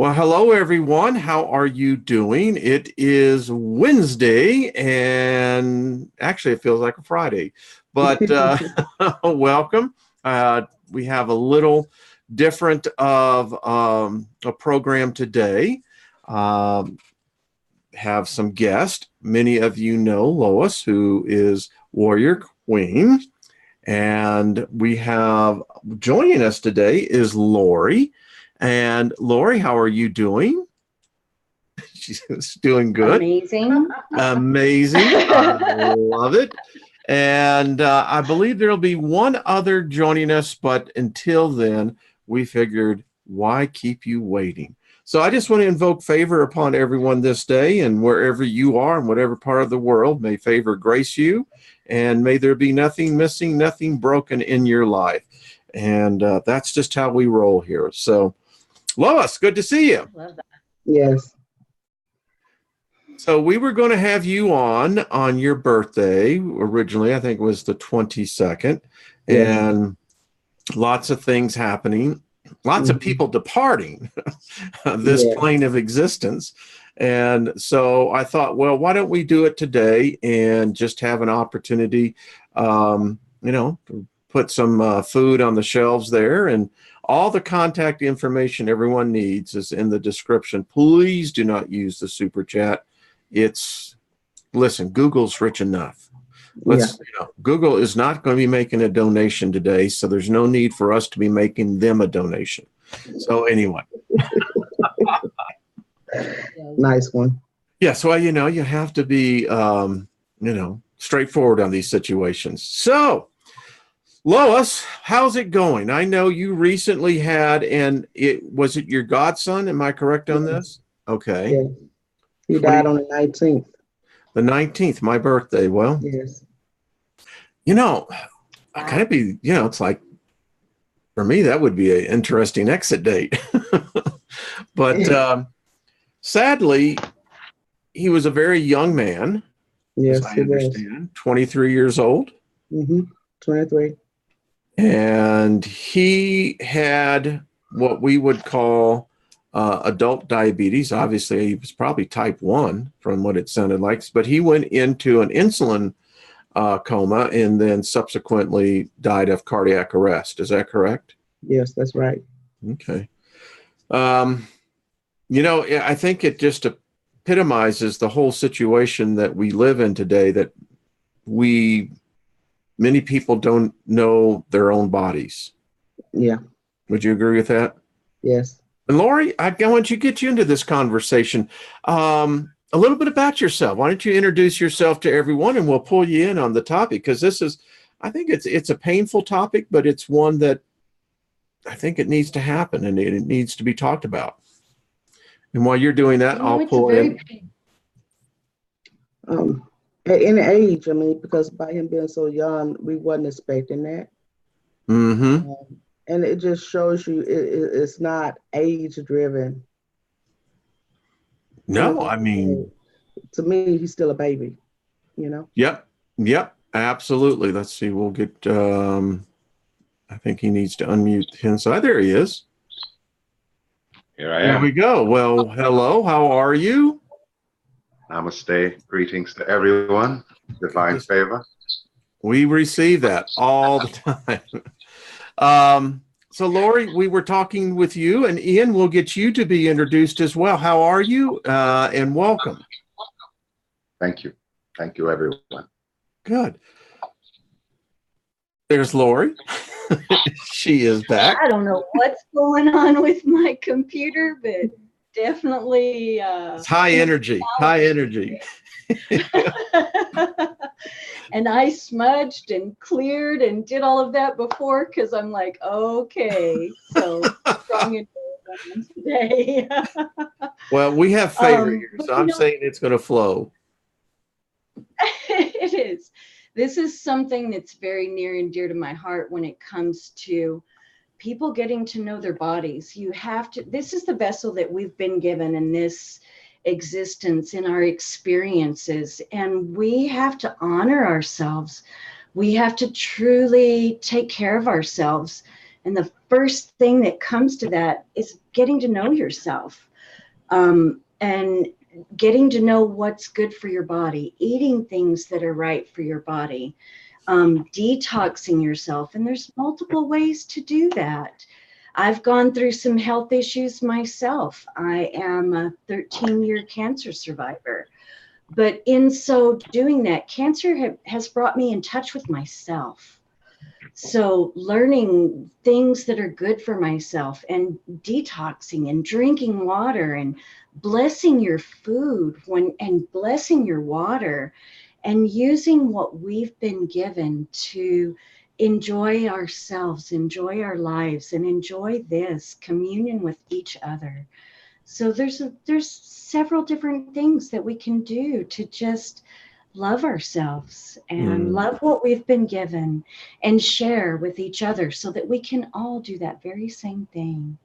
Well, hello everyone. How are you doing? It is Wednesday, and actually it feels like a Friday, but welcome. We have a little different of a program today. Have some guests. Many of you know Lois, who is Warrior Queen, and we have joining us today is Lori. And Lori, how are you doing? She's doing good. Amazing. Amazing. I love it. And I believe there'll be one other joining us, but until then, we figured, why keep you waiting? So I just want to invoke favor upon everyone this day, and wherever you are, in whatever part of the world, may favor grace you, and may there be nothing missing, nothing broken in your life. And that's just how we roll here. So Lois, good to see you. Love that. Yes. So we were going to have you on your birthday. Originally, I think it was the 22nd. Yes. And lots of things happening. Lots of people departing this plane of existence. And so I thought, well, why don't we do it today and just have an opportunity, to put some food on the shelves there, and all the contact information everyone needs is in the description. Please do not use the super chat. Listen, Google's rich enough. Google is not going to be making a donation today, so there's no need for us to be making them a donation. So anyway. Nice one. Yeah, so you have to be straightforward on these situations. So Lois, how's it going? I know you recently had, was it your godson? Am I correct on this? Okay. Yeah. He died on the 19th. The 19th, my birthday. Well, yes. I kind of be, it's like, for me, that would be an interesting exit date. But sadly, he was a very young man. Yes, I understand. 23 years old. 23. And he had what we would call adult diabetes. Obviously, he was probably type 1 from what it sounded like, but he went into an insulin coma and then subsequently died of cardiac arrest. Is that correct? Yes, that's right. Okay. I think it just epitomizes the whole situation that we live in today, that many people don't know their own bodies. Yeah. Would you agree with that? Yes. And Lori, I want to get you into this conversation. A little bit about yourself. Why don't you introduce yourself to everyone, and we'll pull you in on the topic, because I think it's a painful topic, but it's one that I think it needs to happen, and it needs to be talked about. And while you're doing that, I'll pull in. In age, because by him being so young, we wasn't expecting that. Mm-hmm. And it just shows you it's not age driven. No, to me, he's still a baby, Yep, absolutely. Let's see, we'll get, I think he needs to unmute his side. There he is. Here I am. There we go. Well, hello, how are you? Namaste. Greetings to everyone. Divine favor. We receive that all the time. So Lori, we were talking with you, and Ian, we'll get you to be introduced as well. How are you? And welcome. Thank you. Thank you, everyone. Good. There's Lori. She is back. I don't know what's going on with my computer, but definitely it's high energy. And I smudged and cleared and did all of that before, because I'm like, okay, so strong endurance today. Well, we have favor here, so I'm saying it's going to flow. It is. This is something that's very near and dear to my heart when it comes to people getting to know their bodies. This is the vessel that we've been given in this existence, in our experiences, and we have to honor ourselves. We have to truly take care of ourselves. And the first thing that comes to that is getting to know yourself, and getting to know what's good for your body, eating things that are right for your body, detoxing yourself. And there's multiple ways to do that. I've gone through some health issues myself. I am a 13-year cancer survivor. But in so doing that, cancer has brought me in touch with myself. So learning things that are good for myself and detoxing and drinking water and blessing your food and blessing your water and using what we've been given to enjoy ourselves, enjoy our lives, and enjoy this communion with each other. So there's several different things that we can do to just love ourselves and love what we've been given and share with each other so that we can all do that very same thing.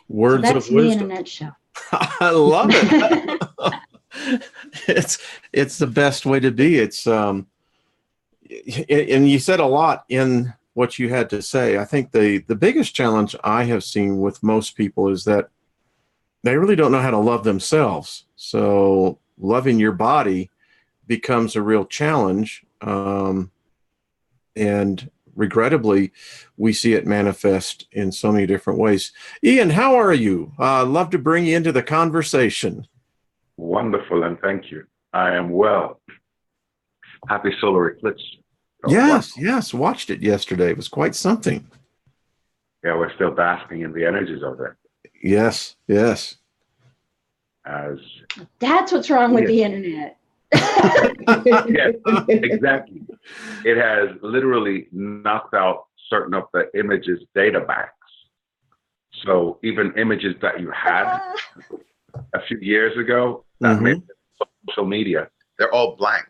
Words so that's of wisdom. me in a nutshell. I love it. It's the best way to be. It's and you said a lot in what you had to say. I think the biggest challenge I have seen with most people is that they really don't know how to love themselves. So loving your body becomes a real challenge. And regrettably, we see it manifest in so many different ways. Ian, how are you? Love to bring you into the conversation. Wonderful, and thank you. I am well. Happy solar eclipse. Yes, watched it yesterday. It was quite something. Yeah, we're still basking in the energies of it. Yes. As That's what's wrong with the internet. yeah, exactly. It has literally knocked out certain of the images data banks. So even images that you had a few years ago that made social media, they're all blank.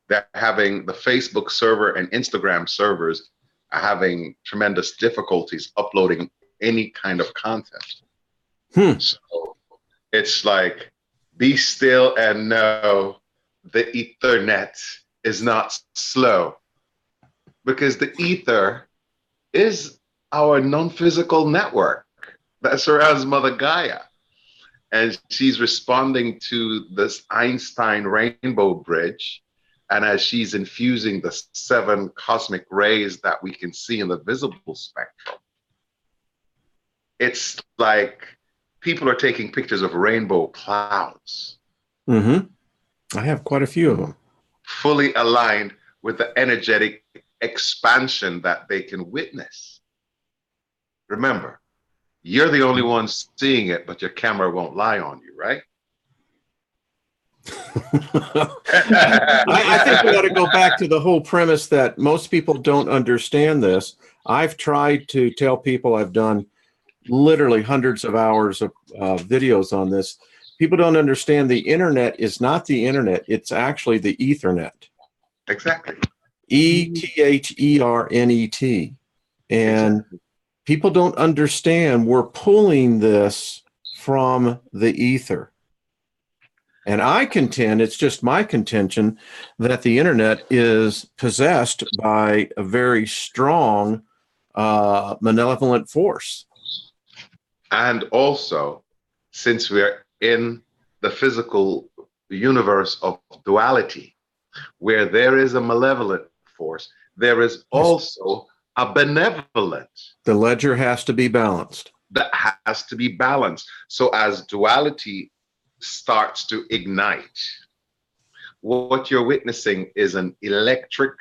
They're having the Facebook server and Instagram servers are having tremendous difficulties uploading any kind of content. So it's like, be still and know the Ethernet is not slow, because the ether is our non-physical network that surrounds Mother Gaia. And she's responding to this Einstein rainbow bridge. And as she's infusing the 7 cosmic rays that we can see in the visible spectrum, it's like people are taking pictures of rainbow clouds. I have quite a few of them. Fully aligned with the energetic expansion that they can witness. Remember, you're the only one seeing it, but your camera won't lie on you, right? I think we got to go back to the whole premise that most people don't understand this. I've tried to tell people, I've done literally hundreds of hours of videos on this. People don't understand the internet is not the internet. It's actually the Ethernet. Exactly. ETHERNET. And people don't understand we're pulling this from the ether. And I contend, it's just my contention, that the internet is possessed by a very strong malevolent force. And also, since we're in the physical universe of duality, where there is a malevolent force, there is also a benevolent. The ledger has to be balanced. That has to be balanced. So as duality starts to ignite, what you're witnessing is an electric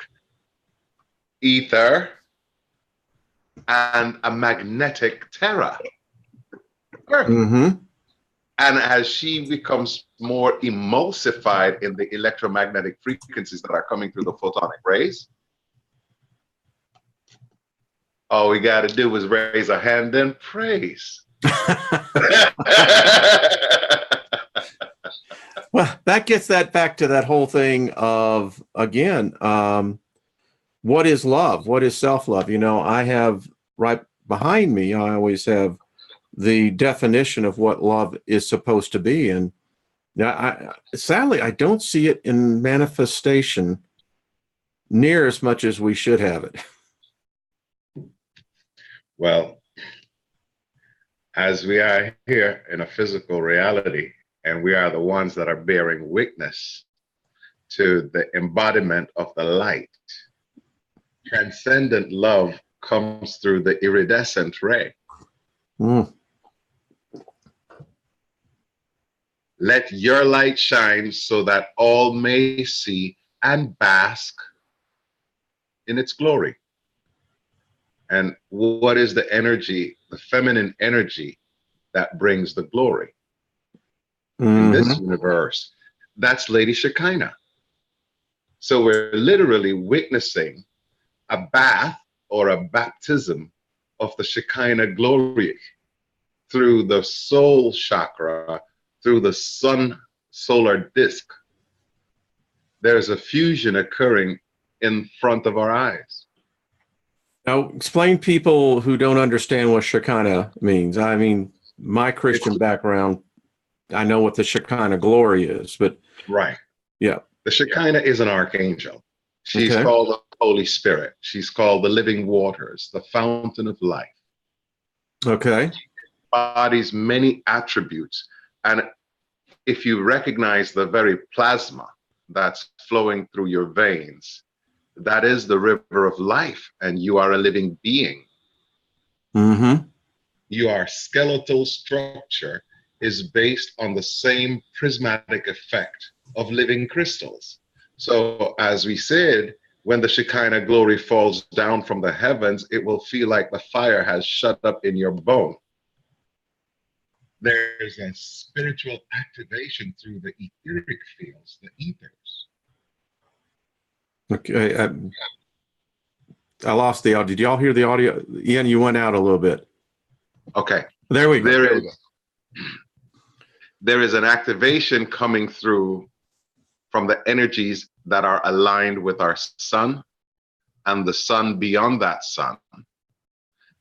ether and a magnetic terror. And as she becomes more emulsified in the electromagnetic frequencies that are coming through the photonic rays, all we got to do is raise a hand and praise. Well, that gets that back to that whole thing of, again, what is love? What is self-love? You know, I have right behind me, I always have the definition of what love is supposed to be. And sadly, I don't see it in manifestation near as much as we should have it. Well, as we are here in a physical reality, and we are the ones that are bearing witness to the embodiment of the light, transcendent love comes through the iridescent ray. Mm. Let your light shine so that all may see and bask in its glory. And what is the energy, the feminine energy that brings the glory in this universe? That's Lady Shekinah. So we're literally witnessing a bath or a baptism of the Shekinah glory through the soul chakra, through the sun solar disk. There's a fusion occurring in front of our eyes. Now, explain people who don't understand what Shekinah means. I mean, my Christian background, I know what the Shekinah glory is, but right. Yeah. The Shekinah is an archangel. She's Okay. called the Holy Spirit. She's called the living waters, the fountain of life. Okay. Body's many attributes. And if you recognize the very plasma that's flowing through your veins, that is the river of life, and you are a living being. Mm-hmm. Your skeletal structure is based on the same prismatic effect of living crystals. So as we said, when the Shekinah glory falls down from the heavens, it will feel like the fire has shut up in your bone. There's a spiritual activation through the etheric fields, the ethers. Okay. I lost the audio. Did y'all hear the audio? Ian, you went out a little bit. Okay. There we go. There is an activation coming through from the energies that are aligned with our sun and the sun beyond that sun.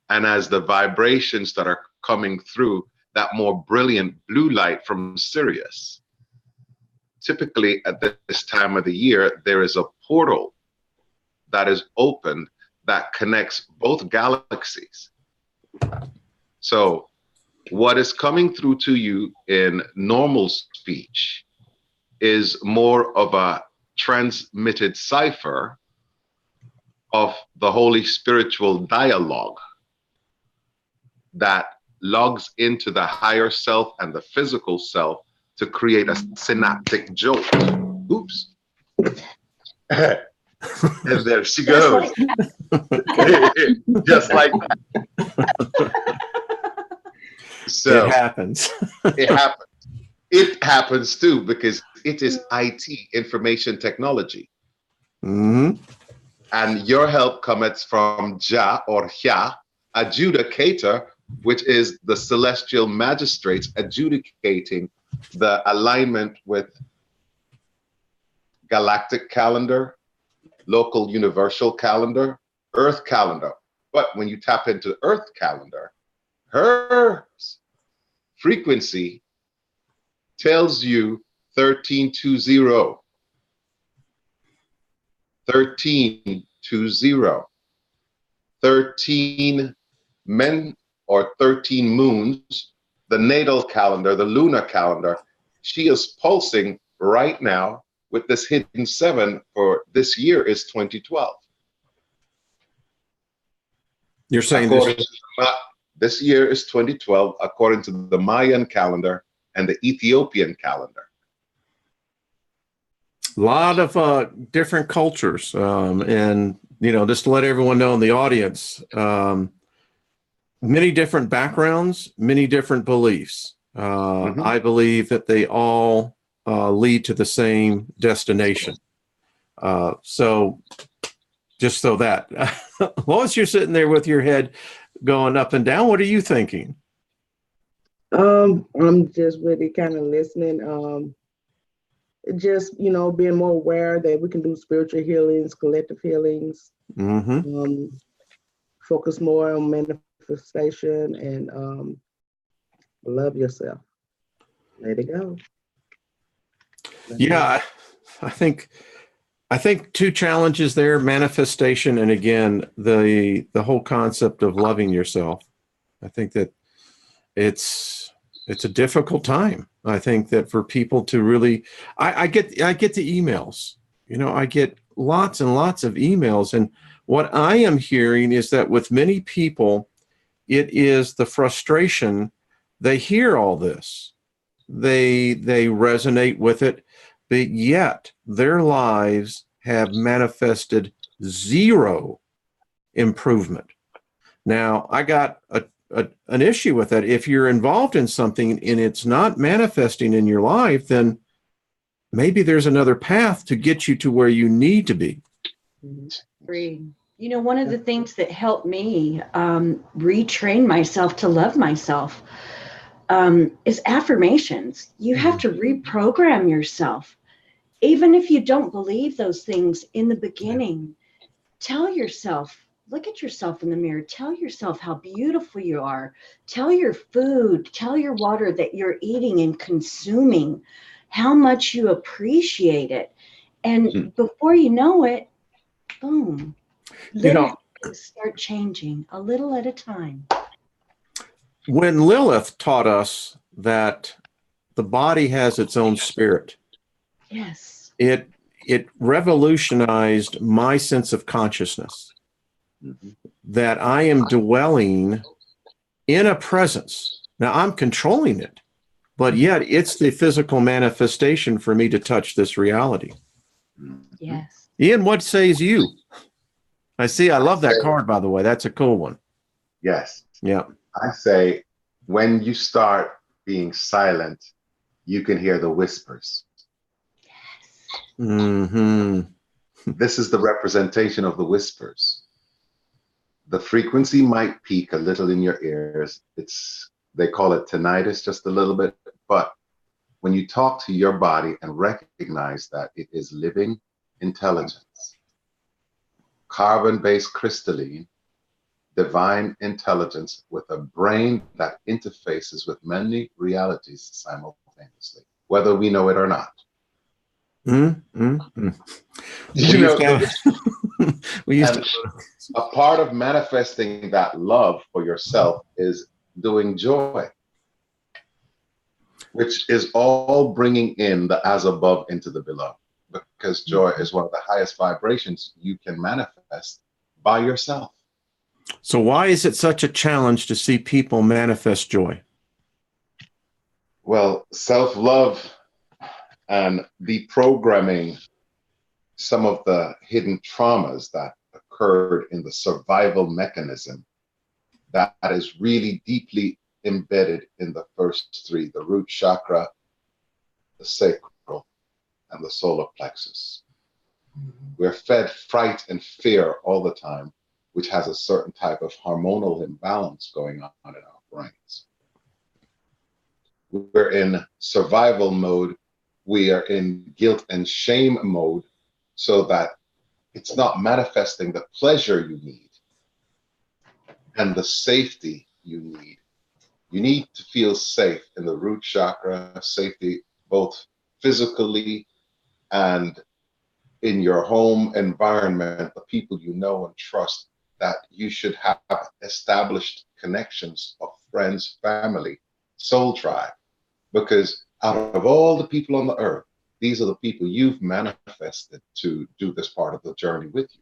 And as the vibrations that are coming through that more brilliant blue light from Sirius, typically at this time of the year, there is a portal that is opened that connects both galaxies. So what is coming through to you in normal speech is more of a transmitted cipher of the holy spiritual dialogue that logs into the higher self and the physical self to create a synaptic jolt. Oops. And there she goes. Just like that. So it happens. It happens. It happens too, because it is IT, information technology. Mm-hmm. And your help cometh from Jah or Hya, adjudicator, which is the celestial magistrates adjudicating the alignment with galactic calendar, local universal calendar, earth calendar. But when you tap into earth calendar, her frequency tells you 1320. 1320. 13 men or 13 moons, the natal calendar, the lunar calendar. She is pulsing right now with this hidden 7 for this year is 2012. You're saying this year is 2012 according to the Mayan calendar and the Ethiopian calendar. A lot of different cultures, and just to let everyone know in the audience, many different backgrounds, many different beliefs. I believe that they all lead to the same destination. So just so that, Lois, you're sitting there with your head going up and down. What are you thinking? I'm just really kind of listening. Just, being more aware that we can do spiritual healings, collective healings, focus more on manifestation and love yourself. Let it go. Yeah, I think I think two challenges there: manifestation, and again, the whole concept of loving yourself. I think that it's a difficult time. I think that for people to really, I get the emails. You know, I get lots and lots of emails, and what I am hearing is that with many people, it is the frustration. They hear all this, they resonate with it, but yet their lives have manifested zero improvement. Now, I got an issue with that. If you're involved in something and it's not manifesting in your life, then maybe there's another path to get you to where you need to be. Agreed. You know, one of the things that helped me retrain myself to love myself is affirmations. You have to reprogram yourself. Even if you don't believe those things in the beginning, tell yourself, look at yourself in the mirror, tell yourself how beautiful you are, tell your food, tell your water that you're eating and consuming, how much you appreciate it. And before you know it, boom, little things start changing a little at a time. When Lilith taught us that the body has its own spirit, yes, it revolutionized my sense of consciousness, that I am dwelling in a presence. Now I'm controlling it, but yet it's the physical manifestation for me to touch this reality. yes. Ian, what says you? I see. I love that card, by the way. That's a cool one. Yes. Yeah. I say, when you start being silent, you can hear the whispers. Mm-hmm. This is the representation of the whispers. The frequency might peak a little in your ears. They call it tinnitus, just a little bit. But when you talk to your body and recognize that it is living intelligence, carbon-based crystalline, divine intelligence with a brain that interfaces with many realities simultaneously, whether we know it or not. A part of manifesting that love for yourself is doing joy, which is all bringing in the as above into the below, because joy is one of the highest vibrations you can manifest by yourself. So why is it such a challenge to see people manifest joy? Well, self-love and deprogramming some of the hidden traumas that occurred in the survival mechanism that is really deeply embedded in the first three: the root chakra, the sacral, and the solar plexus. We're fed fright and fear all the time, which has a certain type of hormonal imbalance going on in our brains. We're in survival mode. We are in guilt and shame mode, so that it's not manifesting the pleasure you need and the safety you need. You need to feel safe in the root chakra, safety both physically and in your home environment, the people you know and trust, that you should have established connections of friends, family, soul tribe. Because out of all the people on the earth, these are the people you've manifested to do this part of the journey with you.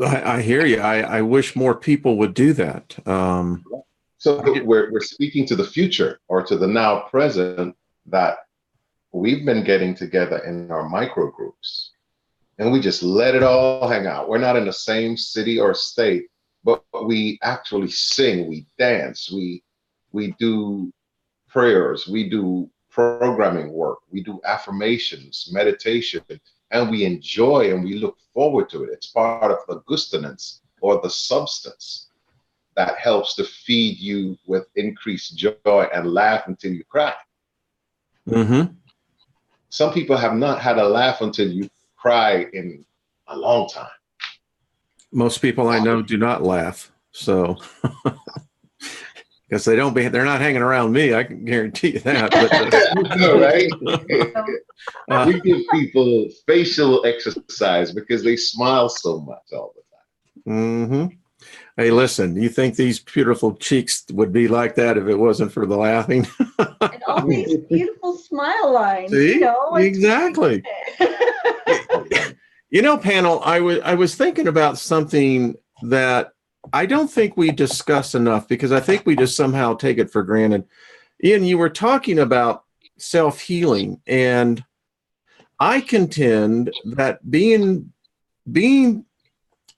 I hear you. I wish more people would do that. So we're speaking to the future, or to the now present, that we've been getting together in our micro groups, and we just let it all hang out. We're not in the same city or state, but we actually sing, we dance, we do prayers, we do programming work, we do affirmations, meditation, and we enjoy and we look forward to it. It's part of the gustenance, or the substance, that helps to feed you with increased joy and laugh until you cry. Mm-hmm. Some people have not had a laugh until you cry in a long time. Most people I know do not laugh. So Because they're not hanging around me. I can guarantee you that. Right? We give people facial exercise because they smile so much all the time. Mm-hmm. Hey, listen, you think these beautiful cheeks would be like that if it wasn't for the laughing? And all these beautiful smile lines. See? You know, Exactly. You know, panel, I was thinking about something that I don't think we discuss enough, because I think we just somehow take it for granted. Ian, you were talking about self-healing, and I contend that being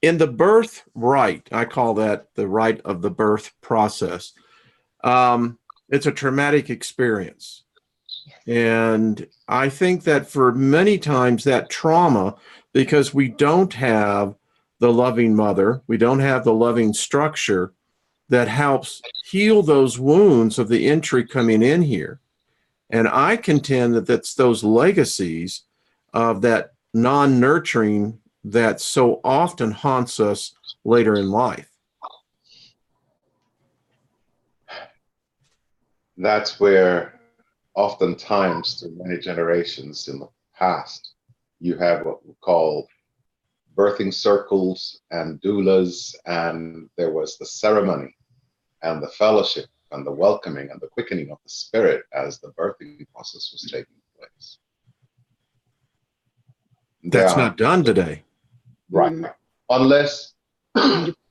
in the birth right, I call that the rite of the birth process. It's a traumatic experience. And I think that for many times that trauma, because we don't have the loving mother, we don't have the loving structure that helps heal those wounds of the entry coming in here. And I contend that that's those legacies of that non-nurturing that so often haunts us later in life. That's where oftentimes through many generations in the past, you have what we call birthing circles and doulas, and there was the ceremony and the fellowship and the welcoming and the quickening of the spirit as the birthing process was taking place. That's not done today. Right. Unless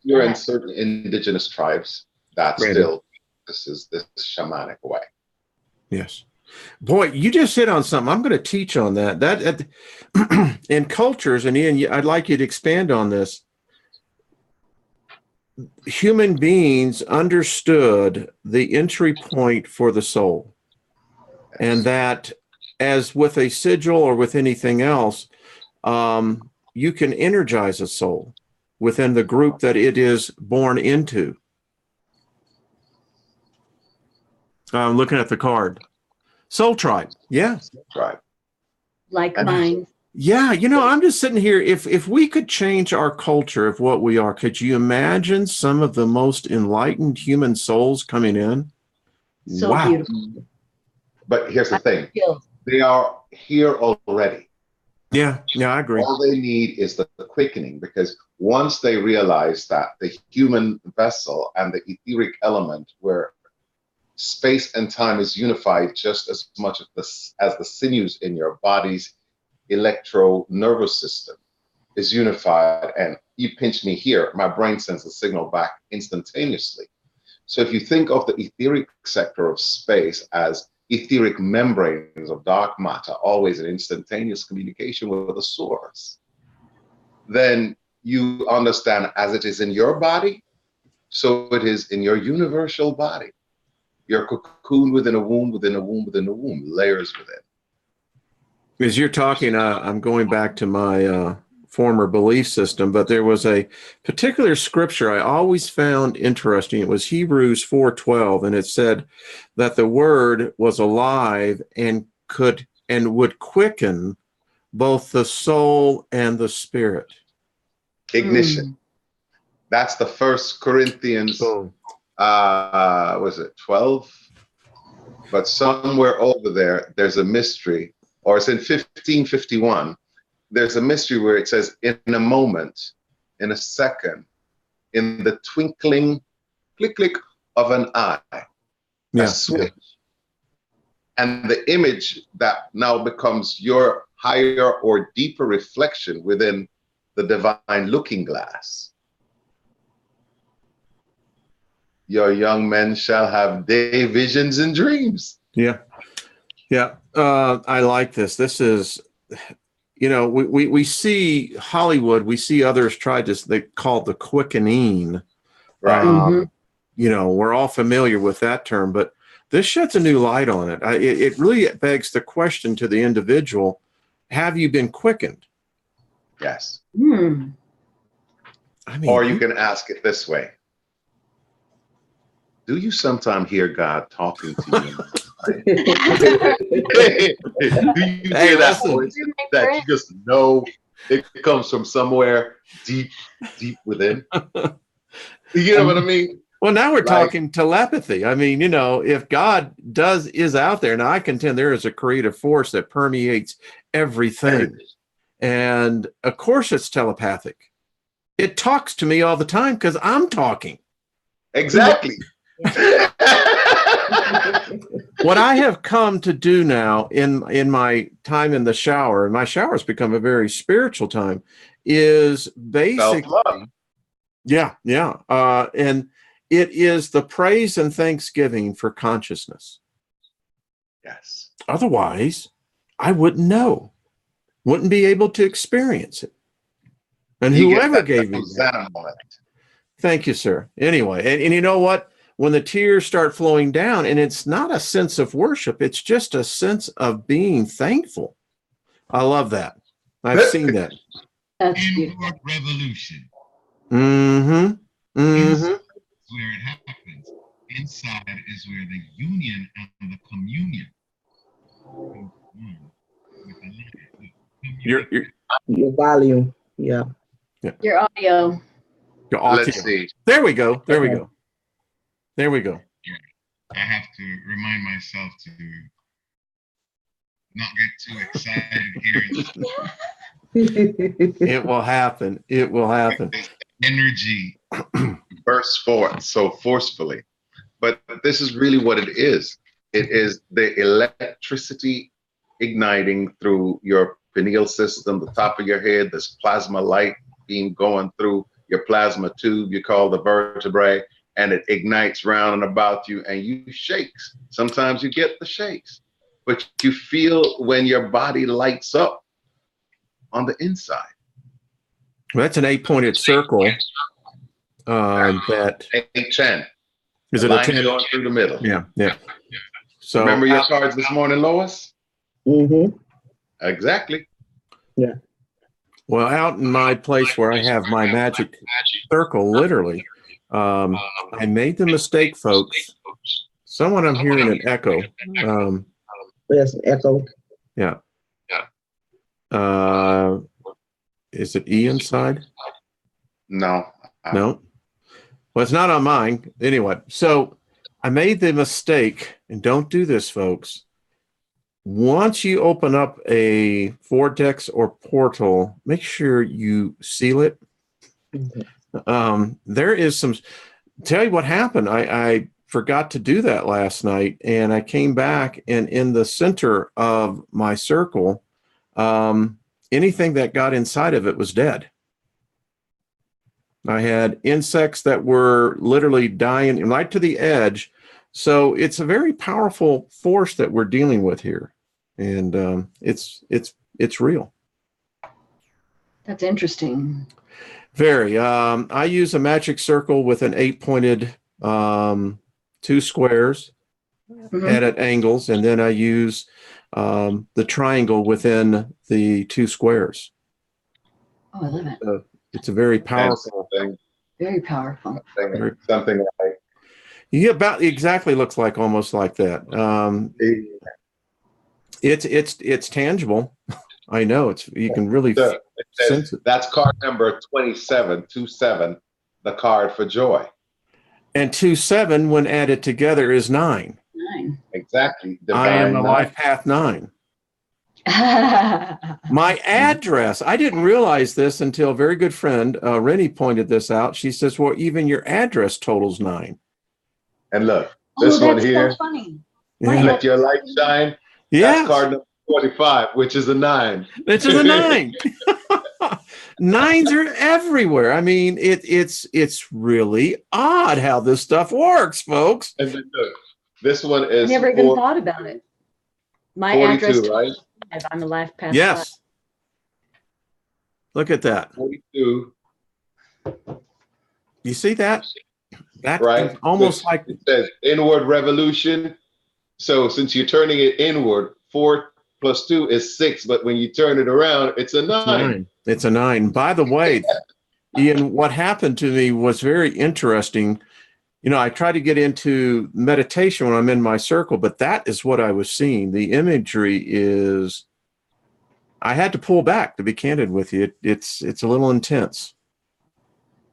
you're in certain indigenous tribes, that's still, this is this shamanic way. Yes. Boy, you just hit on something. I'm going to teach on that. That in cultures, and Ian, I'd like you to expand on this. Human beings understood the entry point for the soul, and that, as with a sigil or with anything else, you can energize a soul within the group that it is born into. I'm looking at the card. Soul tribe. Yeah. Right. Like mine. Yeah. You know, I'm just sitting here. If we could change our culture of what we are, could you imagine some of the most enlightened human souls coming in? So wow. Beautiful. But here's the thing. They are here already. Yeah. Yeah, I agree. All they need is the quickening, because once they realize that the human vessel and the etheric element, where space and time is unified just as much as the sinews in your body's electro nervous system is unified, and you pinch me here, my brain sends a signal back instantaneously. So if you think of the etheric sector of space as etheric membranes of dark matter, always in instantaneous communication with the source, then you understand, as it is in your body, so it is in your universal body. You're cocooned within a womb, within a womb, within a womb, layers within. As you're talking, I'm going back to my former belief system, but there was a particular scripture I always found interesting. It was Hebrews 4:12, and it said that the word was alive and would quicken both the soul and the spirit. Ignition. That's the First Corinthians. Was it 12? But somewhere over there, there's a mystery, or it's in 1551. There's a mystery where it says, in a moment, in a second, in the twinkling, click of an eye, a switch. And the image that now becomes your higher or deeper reflection within the divine looking glass. Your young men shall have day visions and dreams. Yeah. Yeah. I like this. This is, you know, we see Hollywood, we see others try this, they call it the quickening. Right. You know, we're all familiar with that term, but this sheds a new light on it. It really begs the question to the individual, have you been quickened? Yes. I mean, or you can ask it this way. Do you sometimes hear God talking to you? Do you hear that voice that you just know it comes from somewhere deep, deep within? You know what I mean? Well, now we're Like- talking telepathy. I mean, if God is out there, now I contend there is a creative force that permeates everything. And of course it's telepathic. It talks to me all the time because I'm talking. Exactly. What I have come to do now in my time in the shower, and my shower has become a very spiritual time, is basically, Self-love. yeah. And it is the praise and thanksgiving for consciousness. Yes. Otherwise, I wouldn't know, wouldn't be able to experience it. And You get whoever that gave me that. Hosanna moment. Thank you, sir. Anyway, and you know what? When the tears start flowing down, and it's not a sense of worship, it's just a sense of being thankful. I love that. I've seen that. That's beautiful. Inward revolution. Mm-hmm. Mm-hmm. Where it happens. Inside is where the union and the communion. Your volume. Yeah. Your audio. Let's see. There we go. There we go. There we go. I have to remind myself to not get too excited here. It will happen. It will happen. Energy. Burst forth so forcefully. But this is really what it is. It is the electricity igniting through your pineal system, the top of your head, this plasma light beam going through your plasma tube you call the vertebrae, and it ignites round and about you, and you shakes. Sometimes you get the shakes, but you feel when your body lights up on the inside. Well, that's an 8-pointed circle. That 8-10. is it a Line 10? going through the middle. Yeah. So Remember your cards this morning, Lois? Mm-hmm. Exactly. well, out in my place where I have my magic circle, literally, I made the mistake, folks. Someone, I'm hearing an echo. There's an echo. Yeah. Is it E inside? No. No. Well, it's not on mine. Anyway, so I made the mistake, and don't do this, folks. Once you open up a vortex or portal, make sure you seal it. There is some, tell you what happened. I forgot to do that last night, and I came back, and in the center of my circle, anything that got inside of it was dead. I had insects that were literally dying right to the edge. So it's a very powerful force that we're dealing with here, and it's real. That's interesting. Very. I use a magic circle with an 8-pointed 2 squares at angles, and then I use the triangle within the 2 squares. Oh, I love it. It's a very powerful. Very powerful. Something like. Yeah, about exactly looks like almost like that. It's tangible. I know it's, you can really sense it. That's card number 27, the card for joy. And 2-7 when added together is 9. 9. Exactly. I am a Divine life path 9. My address, I didn't realize this until a very good friend, Rennie, pointed this out. She says, well, even your address totals 9. And look, this one here. So funny. Yeah. Let your light shine. Yes. That's card number 45, which is a 9. Which is a 9. 9s are everywhere. I mean, it's really odd how this stuff works, folks. And then look, this one is I never even thought about it. My 42, address, right? I'm a life path. Yes. Look at that. 42. You see that? That Right. is almost like It says inward revolution. So since you're turning it inward, 4 plus 2 is 6. But when you turn it around, it's a 9. It's a 9. By the way, Ian, what happened to me was very interesting. You know, I try to get into meditation when I'm in my circle, but that is what I was seeing. The imagery is, I had to pull back, to be candid with you. It's a little intense.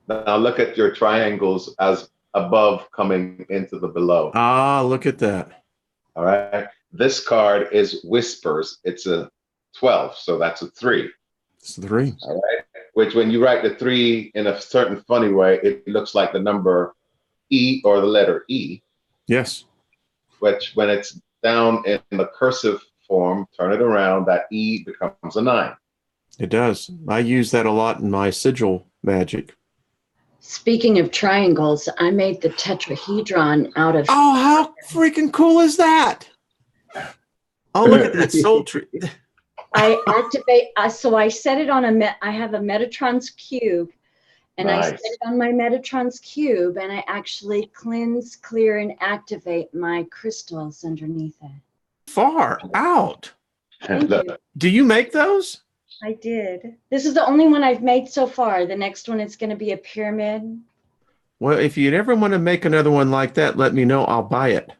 Now look at your triangles as above coming into the below. Ah, look at that. All right. This card is whispers. It's a 12, so that's a 3. It's 3. All right. Which, when you write the 3 in a certain funny way, it looks like the number E or the letter E. Yes. Which, when it's down in the cursive form, turn it around, that E becomes a 9. It does. I use that a lot in my sigil magic. Speaking of triangles, I made the tetrahedron out of. Oh, how freaking cool is that? Oh, look at that soul tree. I activate. So I set it on I have a Metatron's cube, and Nice. I set it on my Metatron's cube, and I actually cleanse, clear, and activate my crystals underneath it. Far out. Thank you. Do you make those? I did. This is the only one I've made so far. The next one is going to be a pyramid. Well, if you'd ever want to make another one like that, let me know. I'll buy it.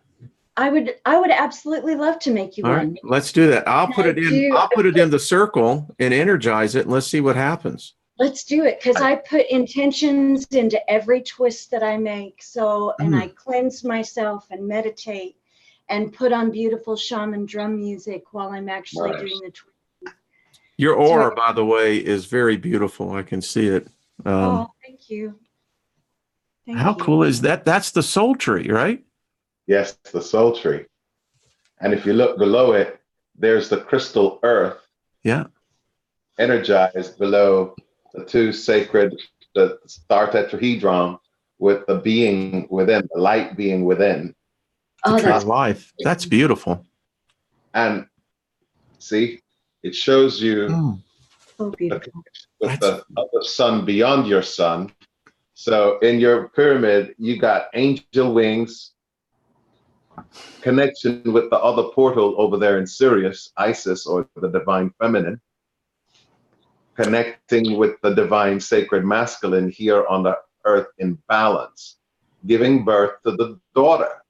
I would absolutely love to make you All one. right, let's do that. I'll put it in. I'll put it in the circle and energize it, and let's see what happens. Let's do it, because I put intentions into every twist that I make. So, and I cleanse myself and meditate and put on beautiful shaman drum music while I'm actually doing the twist. Your aura, by the way, is very beautiful. I can see it. Oh, thank you. How cool is that? That's the soul tree, right? Yes, the soul tree. And if you look below it, there's the crystal earth. Yeah. Energized below the 2 sacred, the star tetrahedron, with the being within, the light being within. The tree of life. That's beautiful. And see, it shows you So beautiful. with the other sun beyond your sun. So in your pyramid, you got angel wings, connection with the other portal over there in Sirius, Isis, or the divine feminine, connecting with the divine sacred masculine here on the earth in balance, giving birth to the daughter,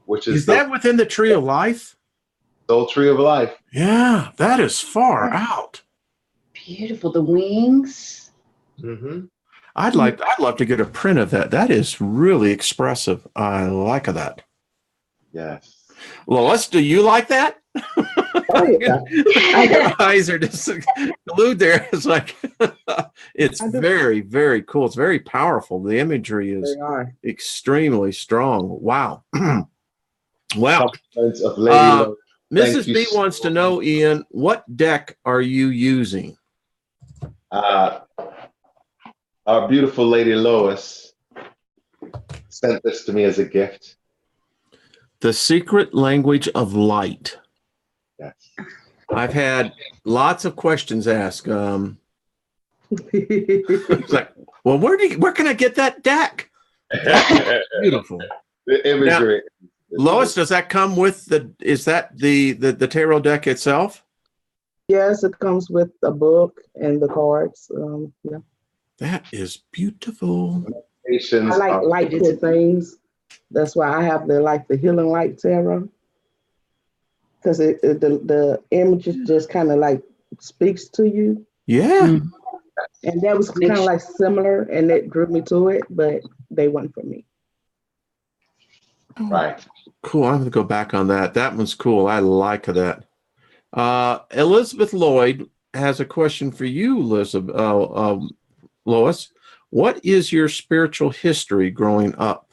which is that within the tree of life? Soul tree of life. Yeah, that is far out. Beautiful. The wings. Mm-hmm. I'd love to get a print of that. That is really expressive. I like that. Yes. Lois, do you like that? Oh, yeah. Your eyes are just glued there. It's like, it's very, very cool. It's very powerful. The imagery is extremely strong. Wow. Wow. Mrs. B wants to know, Ian, what deck are you using? Our beautiful lady Lois sent this to me as a gift. The Secret Language of Light. Yes. I've had lots of questions asked. It's like, well, where can I get that deck? Beautiful. The imagery. Now, Lois, does that come with is that the tarot deck itself? Yes, it comes with a book and the cards. Yeah. That is beautiful. I like lightful things. That's why I have the healing light tarot, because the images just kind of like speaks to you. Yeah. And that was kind of like similar, and it drew me to it, but they weren't for me. Right. Cool. I'm going to go back on that. That one's cool. I like that. Elizabeth Lloyd has a question for you, Lois. What is your spiritual history growing up?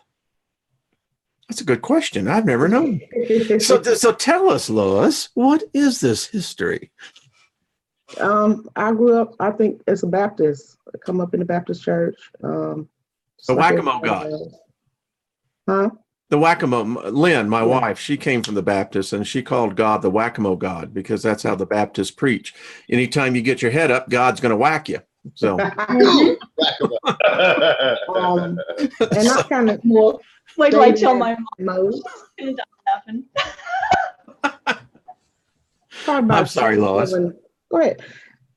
That's a good question. I've never known. So tell us, Lois, what is this history? I grew up, I think, as a Baptist. I come up in the Baptist church. The Whack-A-Mole God. Huh? The Whack-A-Mole, Lynn, my wife, she came from the Baptist, and she called God the Whack-A-Mole God, because that's how the Baptists preach. Anytime you get your head up, God's going to whack you. So, and I kind of wait till I tell my mom. mode. I'm sorry, Lois. Go ahead.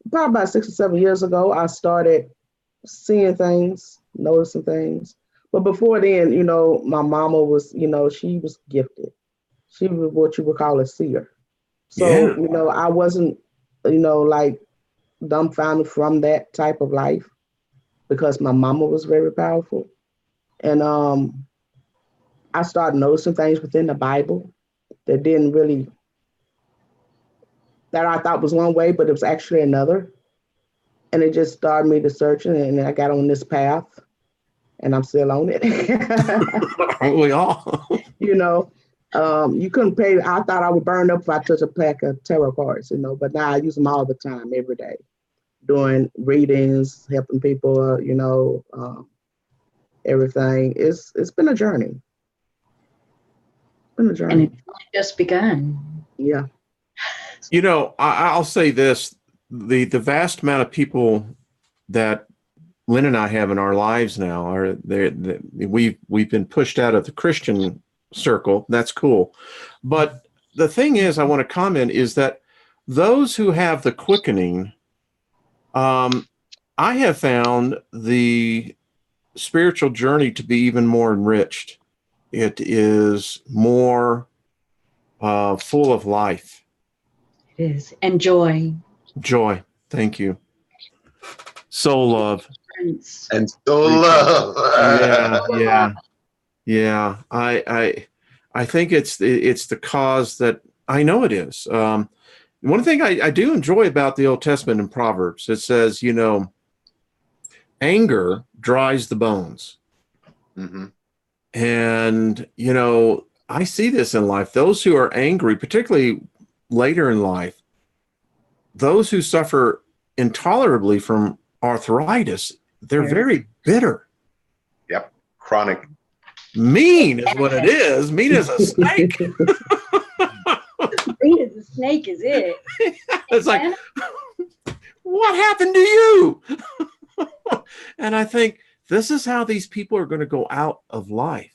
Probably about 6 or 7 years ago, I started seeing things, noticing things. But before then, my mama was, she was gifted. She was what you would call a seer. So, I wasn't, like dumbfounded from that type of life, because my mama was very powerful. And I started noticing things within the Bible that didn't really, that I thought was one way, but it was actually another. And it just started me to searching, and I got on this path, and I'm still on it. Aren't we all? You know, you couldn't pay. I thought I would burn up if I touch a pack of tarot cards, you know, but now I use them all the time, every day, doing readings, helping people, everything. It's been a journey. It's been a journey. And it's only just begun. Yeah. You know, I'll say this: the vast amount of people that Lynn and I have in our lives now are we've been pushed out of the Christian circle. That's cool, but the thing is, I want to comment is that those who have the quickening, I have found the spiritual journey to be even more enriched. It is more full of life. It is. And joy. Joy. Thank you. Soul love. And so love. Yeah. I think it's the cause that I know it is. One thing I do enjoy about the Old Testament in Proverbs, it says, you know, anger dries the bones. Mm-hmm. And, you know, I see this in life. Those who are angry, particularly later in life, those who suffer intolerably from arthritis, they're very bitter. Yep. Chronic. Mean is what it is. Mean as a snake. Mean as a snake is it. It's like, what happened to you? And I think this is how these people are going to go out of life.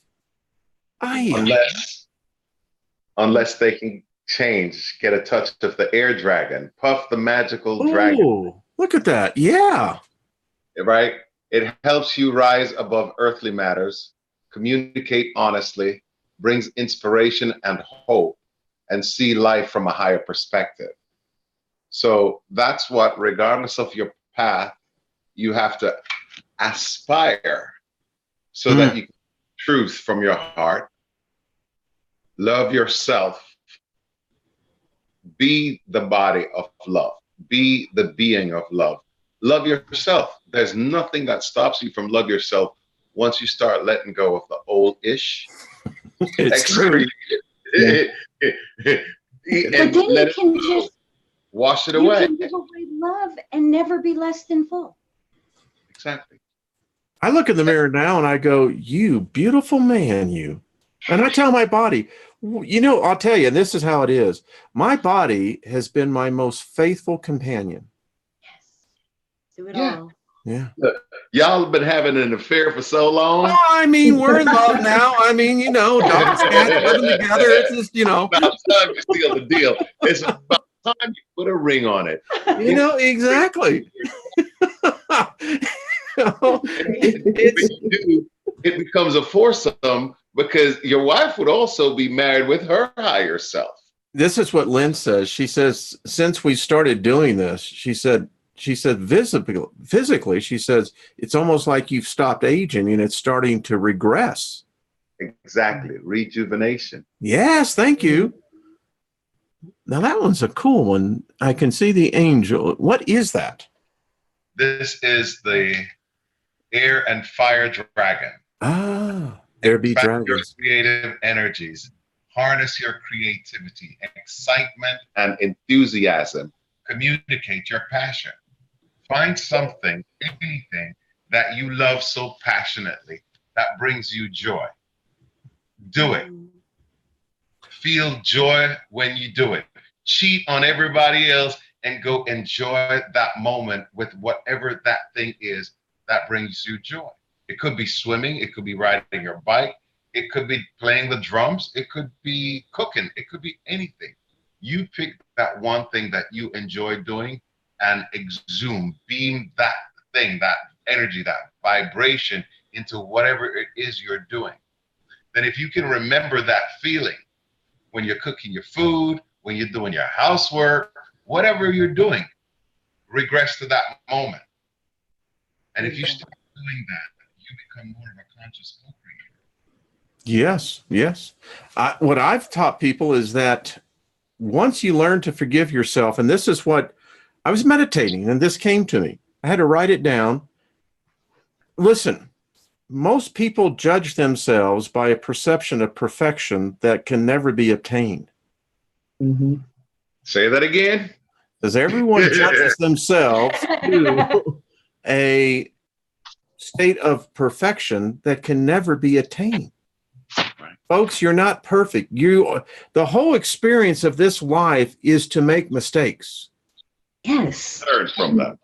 Unless they can change, get a touch of the air dragon, Puff the magical dragon. Look at that. Yeah. Right? It helps you rise above earthly matters, communicate honestly, brings inspiration and hope, and see life from a higher perspective. So that's what, regardless of your path, you have to aspire so that you can truth from your heart, love yourself, be the body of love, be the being of love. Love yourself. There's nothing that stops you from love yourself once you start letting go of the old ish. It's true. But then you can just wash it away. You can give away love and never be less than full. Exactly. I look in the mirror now and I go, you beautiful man, you. And I tell my body, you know, I'll tell you, and this is how it is. My body has been my most faithful companion. Do it all. Yeah. Y'all have been having an affair for so long. Oh, I mean, we're in love now. I mean, you know, dogs, cats living together. It's just, you know. It's about time you seal the deal. It's about time you put a ring on it. You know, exactly. It becomes a foursome because your wife would also be married with her higher self. This is what Lynn says. She says, since we started doing this, she said physically, she says, it's almost like you've stopped aging and it's starting to regress. Exactly. Rejuvenation. Yes, thank you. Now that one's a cool one. I can see the angel. What is that? This is the air and fire dragon. Ah, there be dragons. Your creative energies. Harness your creativity, excitement, and enthusiasm. Communicate your passion. Find something, anything that you love so passionately that brings you joy. Do it. Feel joy when you do it. Cheat on everybody else and go enjoy that moment with whatever that thing is that brings you joy. It could be swimming. It could be riding your bike. It could be playing the drums. It could be cooking. It could be anything. You pick that one thing that you enjoy doing and exhume, beam that thing, that energy, that vibration into whatever it is you're doing. Then if you can remember that feeling when you're cooking your food, when you're doing your housework, whatever you're doing, regress to that moment. And if you start doing that, you become more of a conscious co-creator. Yes, yes. What I've taught people is that once you learn to forgive yourself, and this is what I was meditating, and this came to me. I had to write it down. Listen, most people judge themselves by a perception of perfection that can never be obtained. Mm-hmm. Say that again. Because everyone judges themselves to a state of perfection that can never be attained. Right. Folks, you're not perfect. The whole experience of this life is to make mistakes. Yes. Learn from that.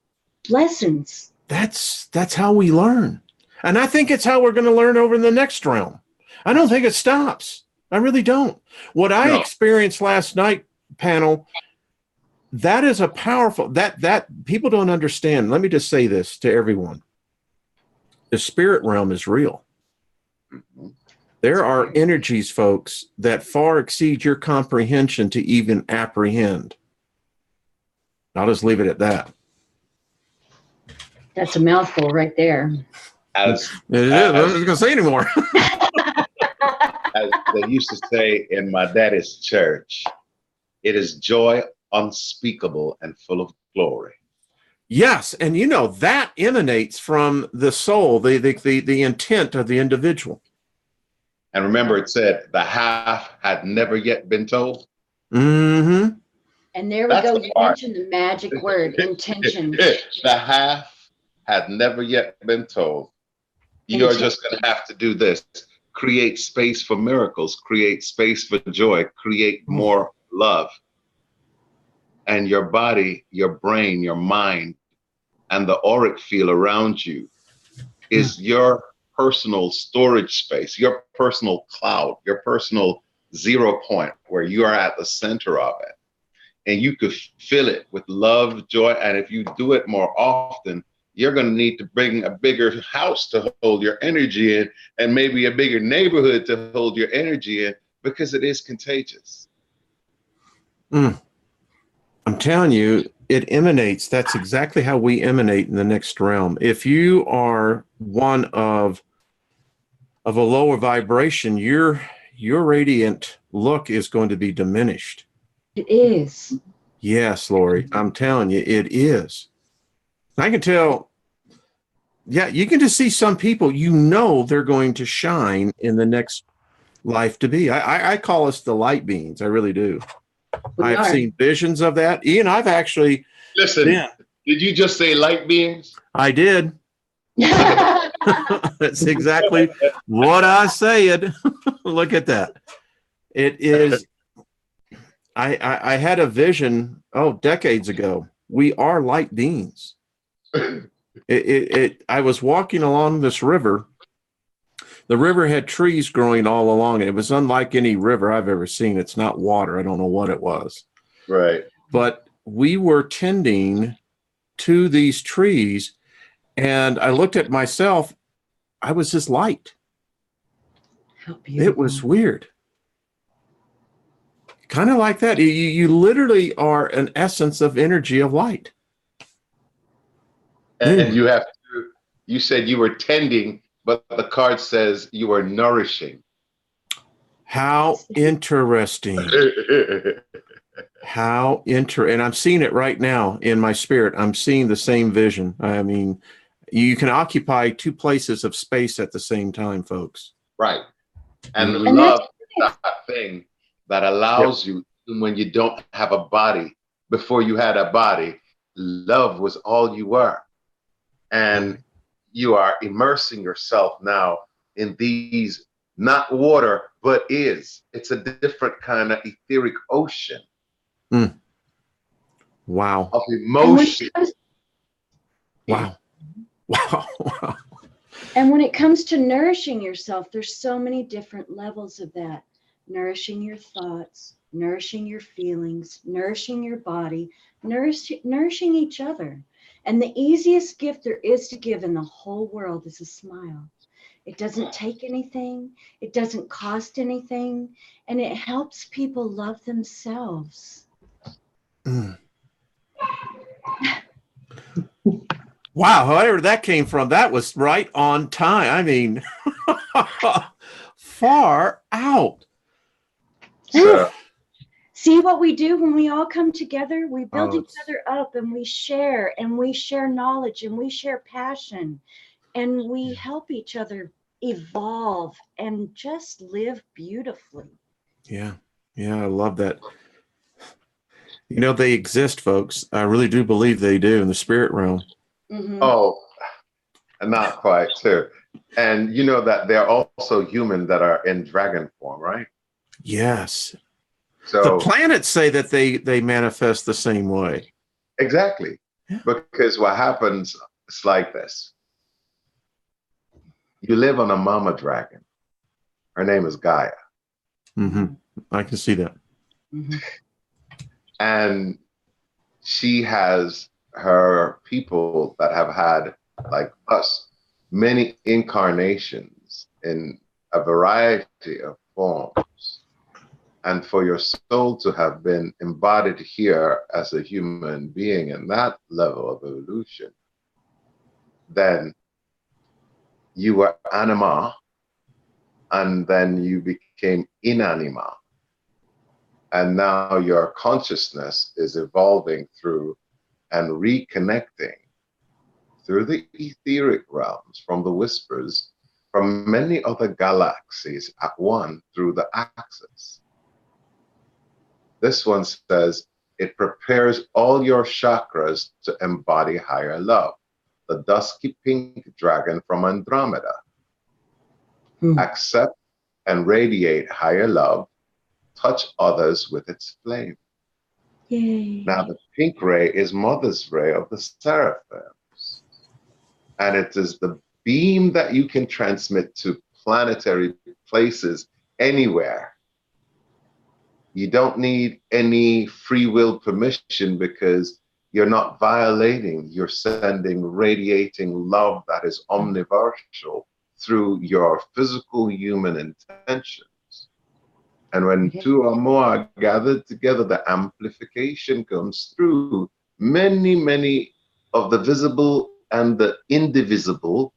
Lessons. That's how we learn. And I think it's how we're going to learn over in the next realm. I don't think it stops. I really don't. What I experienced last night, panel, that is a powerful, that people don't understand. Let me just say this to everyone. The spirit realm is real. There are energies, folks, that far exceed your comprehension to even apprehend. I'll just leave it at that. That's a mouthful right there. I'm not going to say anymore. As they used to say in my daddy's church, it is joy unspeakable and full of glory. Yes, and you know that emanates from the soul, the intent of the individual. And remember, it said the half had never yet been told. Mm-hmm. And there we That's go. the You part. mentioned the magic word, intention. The half had never yet been told. You're just going to have to do this. Create space for miracles, create space for joy, create more love. And your body, your brain, your mind, and the auric field around you is your personal storage space, your personal cloud, your personal 0 point where you are at the center of it. And you could fill it with love, joy. And if you do it more often, you're going to need to bring a bigger house to hold your energy in, and maybe a bigger neighborhood to hold your energy in, because it is contagious. I'm telling you, it emanates. That's exactly how we emanate in the next realm. If you are one of a lower vibration, your radiant look is going to be diminished. It is. Yes, Lori, I'm telling you, it is. I can tell. Yeah, you can just see some people, you know, they're going to shine in the next life to be. I call us the light beings. I really do. I've seen visions of that. Ian, I've actually. Listen, did you just say light beings? I did. That's exactly what I said. Look at that. It is. I had a vision, decades ago. We are light beings. I was walking along this river. The river had trees growing all along it. It was unlike any river I've ever seen. It's not water. I don't know what it was. Right. But we were tending to these trees, and I looked at myself. I was just light. How beautiful. It was weird. Kind of like that. You literally are an essence of energy of light. And you said you were tending, but the card says you are nourishing. How interesting. And I'm seeing it right now in my spirit. I'm seeing the same vision. I mean, you can occupy two places of space at the same time, folks. Right. And love is that thing that allows you, even when you don't have a body, before you had a body, love was all you were. And you are immersing yourself now in these, not water, but it's a different kind of etheric ocean. Wow. Of emotion. Wow. And when it comes to nourishing yourself, there's so many different levels of that. Nourishing your thoughts, nourishing your feelings, nourishing your body, nourishing each other. And the easiest gift there is to give in the whole world is a smile. It doesn't take anything. It doesn't cost anything. And it helps people love themselves. Wow, however that came from, that was right on time. I mean, far out. So, See what we do when we all come together? We build Oh, each other up, and we share knowledge, and we share passion, and we help each other evolve and just live beautifully. yeah. Yeah, I love that. You know, they exist, folks. I really do believe they do in the spirit realm. Mhm. Oh, not quite too. And you know that there are also humans that are in dragon form, right? Yes. The So planets say that they manifest the same way. exactly. Yeah. Because what happens is like this. You live on a mama dragon. Her name is Gaia. Mm-hmm. I can see that. Mhm. And she has her people that have had, like us, many incarnations in a variety of forms. And for your soul to have been embodied here as a human being in that level of evolution, then you were anima, and then you became inanima. And now your consciousness is evolving through and reconnecting through the etheric realms from the whispers from many other galaxies at one through the axis. This one says it prepares all your chakras to embody higher love. The dusky pink dragon from Andromeda. Accept and radiate higher love. Touch others with its flame. Yay. Now the pink ray is Mother's ray of the seraphims. And it is the beam that you can transmit to planetary places anywhere. You don't need any free will permission because you're not violating, you're sending radiating love that is omniversal through your physical human intentions. And when two or more are gathered together, the amplification comes through. Many of the visible and the indivisible,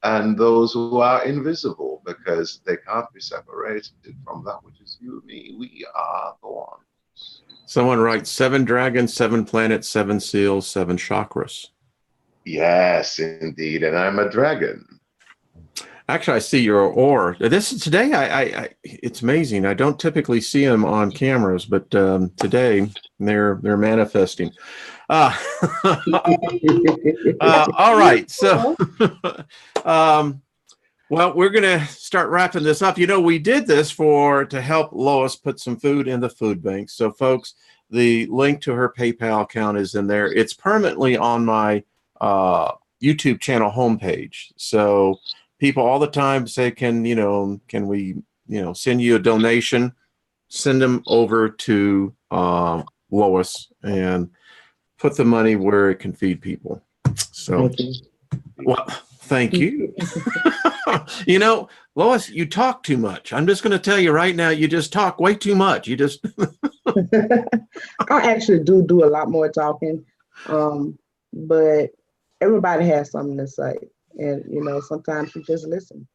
and those who are invisible, because they can't be separated from that which is you, me. We are the ones. Someone writes 7 dragons, 7 planets, 7 seals, 7 chakras. Yes, indeed. And I'm a dragon. Actually, I see your aura. This today. I it's amazing. I don't typically see them on cameras, but today they're manifesting. All right. So, well, we're gonna start wrapping this up. You know, we did this to help Lois put some food in the food bank. So, folks, the link to her PayPal account is in there. It's permanently on my YouTube channel homepage. So people all the time say, can we, send you a donation? Send them over to Lois and put the money where it can feed people. So, well, thank you. Lois, you talk too much. I'm just going to tell you right now, you just talk way too much. You just. I actually do a lot more talking, but everybody has something to say. And, sometimes you just listen.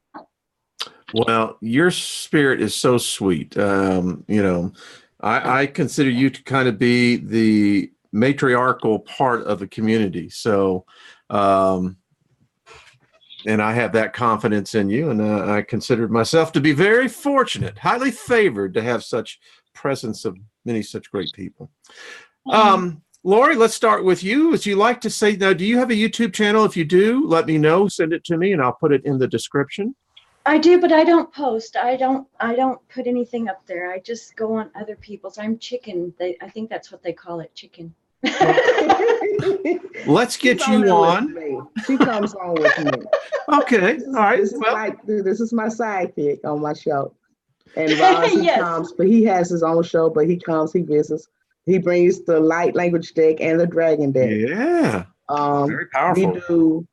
Well, your spirit is so sweet. I consider you to kind of be the matriarchal part of the community. So, and I have that confidence in you. And I consider myself to be very fortunate, highly favored to have such presence of many such great people. Lori, let's start with you. As you like to say, now, do you have a YouTube channel? If you do, let me know. Send it to me, and I'll put it in the description. I do, but I don't post. I don't put anything up there. I just go on other people's. I'm chicken. I think that's what they call it, chicken. Let's get you on. She comes on with me. Okay, all right. This is my sidekick on my show. And Roz, he comes, but he has his own show, but he comes, he visits. He brings the light language deck and the dragon deck. Yeah. Very powerful. We do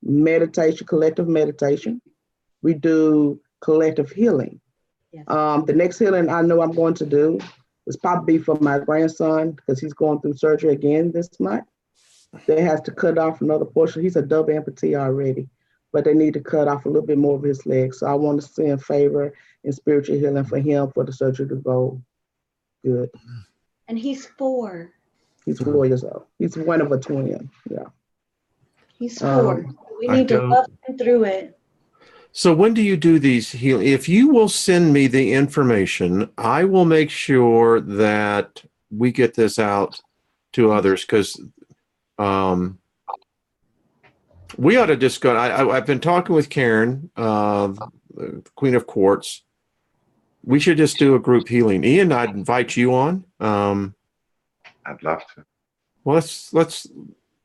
meditation, collective meditation. We do collective healing. Yes. The next healing I know I'm going to do is probably for my grandson because he's going through surgery again this month. they has to cut off another portion. He's a double amputee already, but they need to cut off a little bit more of his leg. So I want to send favor and spiritual healing for him for the surgery to go good. And he's 4. He's 4 years old. He's one of a twin. Yeah. He's 4. We I need to don't- love him through it. So when do you do these healing? If you will send me the information, I will make sure that we get this out to others, because we ought to just go. I've been talking with Karen, the Queen of Quartz. We should just do a group healing. Ian, I'd invite you on. I'd love to. Well,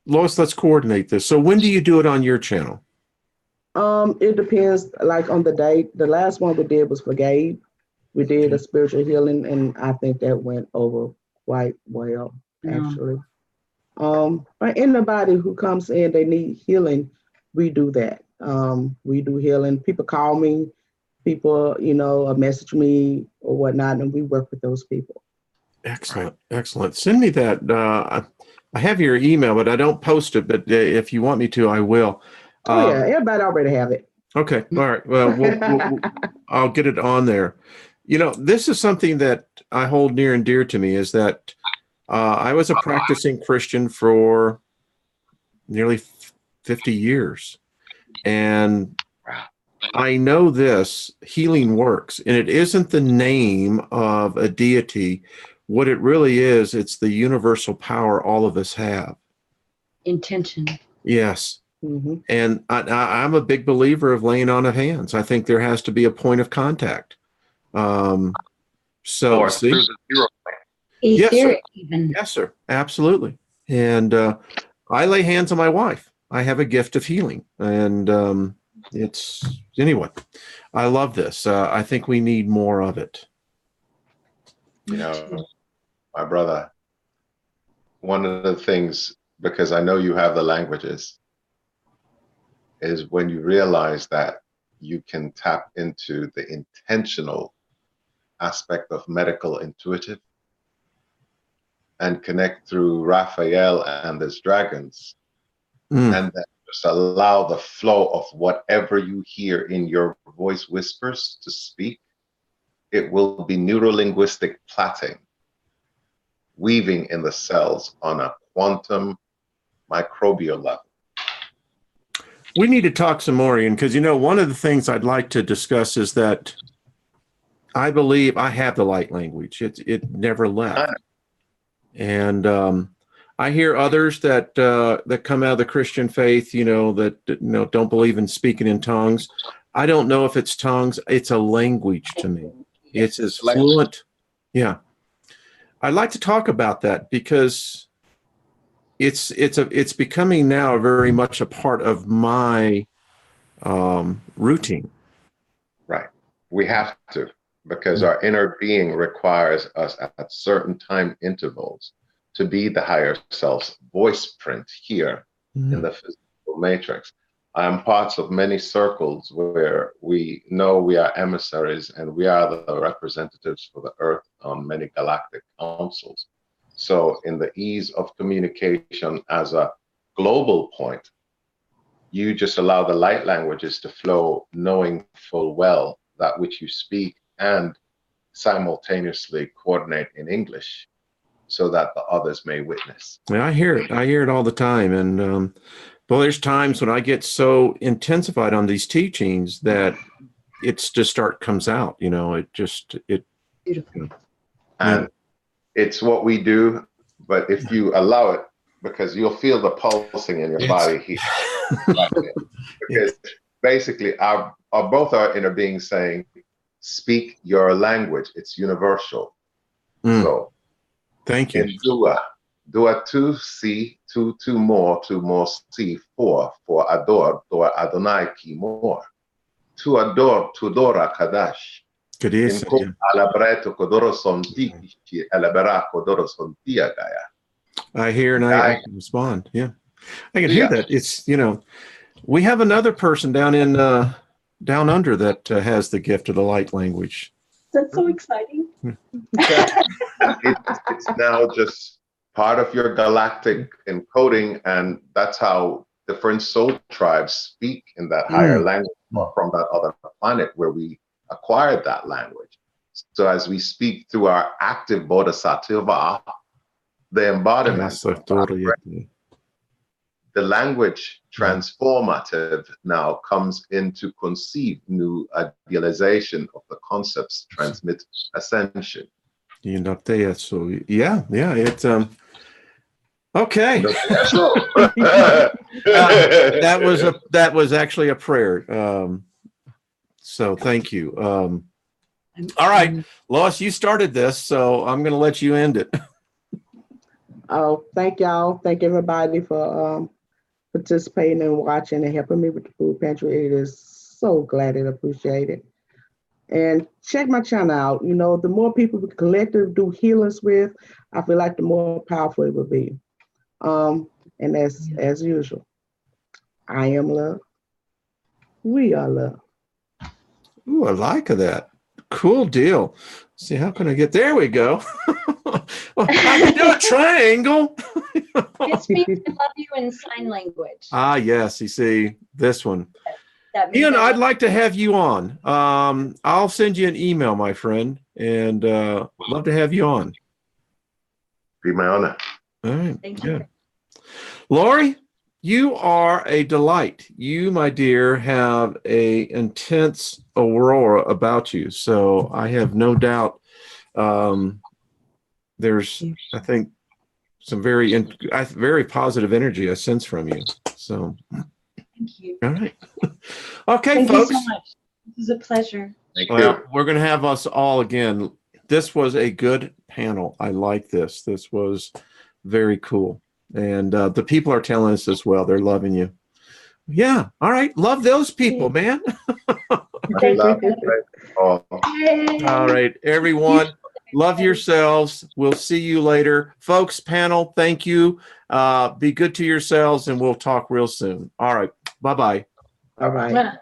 Lois, let's coordinate this. So when do you do it on your channel? It depends, like on the date. The last one we did was for Gabe. We did a spiritual healing, and I think that went over quite well, actually. But anybody who comes in, they need healing, we do that. We do healing. People call me, people, message me or whatnot, and we work with those people. Excellent. Excellent. Send me that. I have your email, but I don't post it. But if you want me to, I will. Oh, yeah. Everybody already have it. Okay. All right. Well, I'll get it on there. This is something that I hold near and dear to me, is that I was a practicing Christian for nearly 50 years. And I know this healing works, and it isn't the name of a deity. What it really is, it's the universal power all of us have. Intention. Yes. Mm-hmm. And I'm a big believer of laying on of hands. I think there has to be a point of contact. Or See? through the 0 point. Yes, sir. Etheric, even. Yes, sir. Absolutely. And I lay hands on my wife. I have a gift of healing. And anyway, I love this. I think we need more of it. My brother, one of the things, because I know you have the languages, is when you realize that you can tap into the intentional aspect of medical intuitive and connect through Raphael and his dragons, and then just allow the flow of whatever you hear in your voice whispers to speak. It will be neurolinguistic plaiting, weaving in the cells on a quantum microbial level. We need to talk some more, Ian, because, one of the things I'd like to discuss is that I believe I have the light language. It never left. And I hear others that come out of the Christian faith, that don't believe in speaking in tongues. I don't know if it's tongues. It's a language to me. It's as fluent. Yeah. I'd like to talk about that, because it's becoming now very much a part of my routine. Right. We have to, because our inner being requires us at certain time intervals to be the higher self's voice print here in the physical matrix. I am parts of many circles where we know we are emissaries, and we are the representatives for the earth on many galactic councils. So in the ease of communication as a global point, you just allow the light languages to flow, knowing full well that which you speak, and simultaneously coordinate in English so that the others may witness. Yeah, I hear it. I hear it all the time. And there's times when I get so intensified on these teachings that it's just comes out, Beautiful. And it's what we do, but if you allow it, because you'll feel the pulsing in your body here. Right there. Because basically both our inner beings saying, speak your language. It's universal. So thank you. In Dua 2 C, 2 more C, 4 adore, Dua Adonai ki more. To adore, Tudora Kadash. I hear and I can respond. Yeah, I can hear that. It's, we have another person down under that has the gift of the light language. That's so exciting. It's now just part of your galactic encoding, and that's how different soul tribes speak in that higher language from that other planet where we acquired that language. So as we speak through our active bodhisattva, the embodiment, the language transformative now comes in to conceive new idealization of the concepts, transmit ascension. So yeah, it's okay. That was actually a prayer. So thank you. All right, Lois, you started this, so I'm going to let you end it. Oh, thank y'all. Thank everybody for participating and watching and helping me with the food pantry. It is so glad and appreciated. And check my channel out. You know, the more people we collective do healings with, I feel like the more powerful it will be. And as usual, I am love. We are love. Ooh, I like that. Cool deal. See, how can I get there? We go. Well, I can do a triangle. It's me. I love you in sign language. Ah, yes. You see this one. Ian, I'd like to have you on. I'll send you an email, my friend, and love to have you on. Be my honor. All right. Thank you. Lori, you are a delight. You, my dear, have a intense aurora about you. So I have no doubt there's, I think, some very positive energy I sense from you. So thank you. All right. Okay, thank folks. You so much. This is a pleasure. Thank you. We're going to have us all again. This was a good panel. I like this. This was very cool. And the people are telling us as well. They're loving you. Yeah. All right. Love those people, man. All right, everyone. Love yourselves. We'll see you later. Folks, panel, thank you. Be good to yourselves, and we'll talk real soon. All right. Bye-bye. All right.